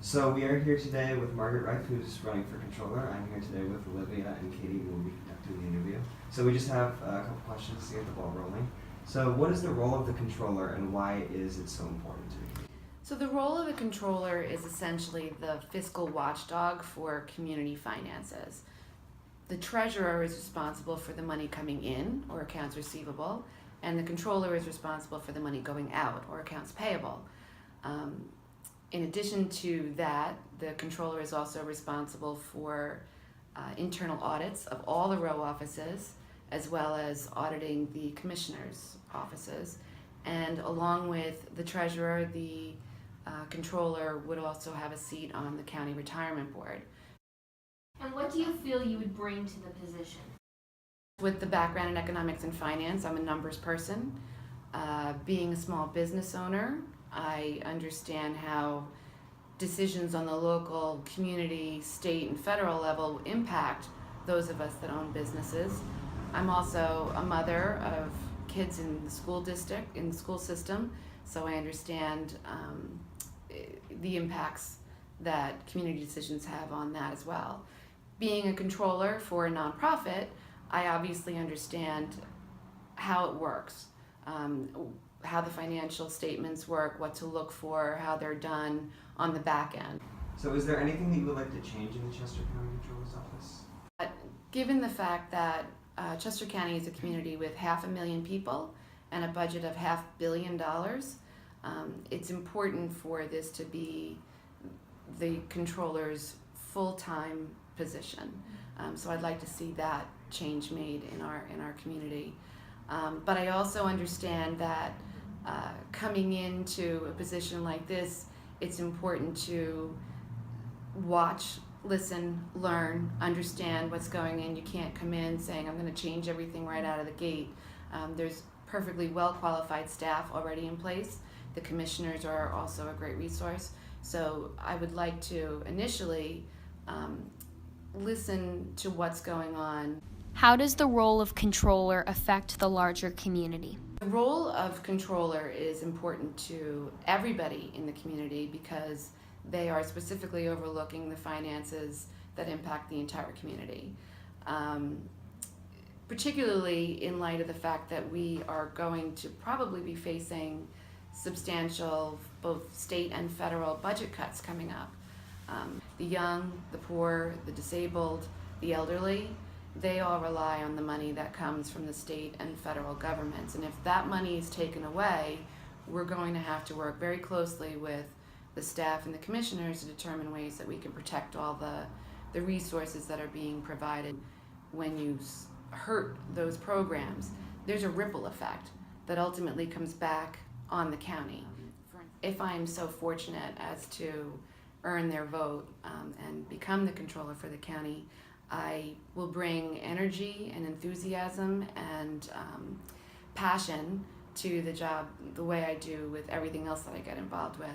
So we are here today with Margaret Reif, who's running for controller. I'm here today with Olivia and Katie, who will be conducting the interview. So we just have a couple questions to get the ball rolling. So what is the role of the controller and why is it so important to you? So the role of the controller is essentially the fiscal watchdog for community finances. The treasurer is responsible for the money coming in, or accounts receivable, and the controller is responsible for the money going out, or accounts payable. In addition to that, the controller is also responsible for internal audits of all the row offices, as well as auditing the commissioners' offices. And along with the treasurer, the controller would also have a seat on the county retirement board. And what do you feel you would bring to the position? With the background in economics and finance, I'm a numbers person. Being a small business owner, I understand how decisions on the local, community, state, and federal level impact those of us that own businesses. I'm also a mother of kids in the school district, in the school system, so I understand the impacts that community decisions have on that as well. Being a controller for a nonprofit, I obviously understand how it works, how the financial statements work, what to look for, how they're done on the back end. So is there anything that you would like to change in the Chester County Controller's Office? Given the fact that Chester County is a community with 500,000 people and a budget of $500 million, it's important for this to be the controller's full-time position. So I'd like to see that change made in our community. But I also understand that coming into a position like this, it's important to watch, listen, learn, understand what's going on. You can't come in saying, I'm going to change everything right out of the gate. There's perfectly well-qualified staff already in place. The commissioners are also a great resource. So I would like to initially listen to what's going on. How does the role of controller affect the larger community? The role of controller is important to everybody in the community because they are specifically overlooking the finances that impact the entire community. Particularly in light of the fact that we are going to probably be facing substantial both state and federal budget cuts coming up. The young, the poor, the disabled, the elderly, they all rely on the money that comes from the state and federal governments. And if that money is taken away, we're going to have to work very closely with the staff and the commissioners to determine ways that we can protect all the resources that are being provided. When you hurt those programs, there's a ripple effect that ultimately comes back on the county. If I'm so fortunate as to earn their vote and become the controller for the county, I will bring energy and enthusiasm and passion to the job the way I do with everything else that I get involved with.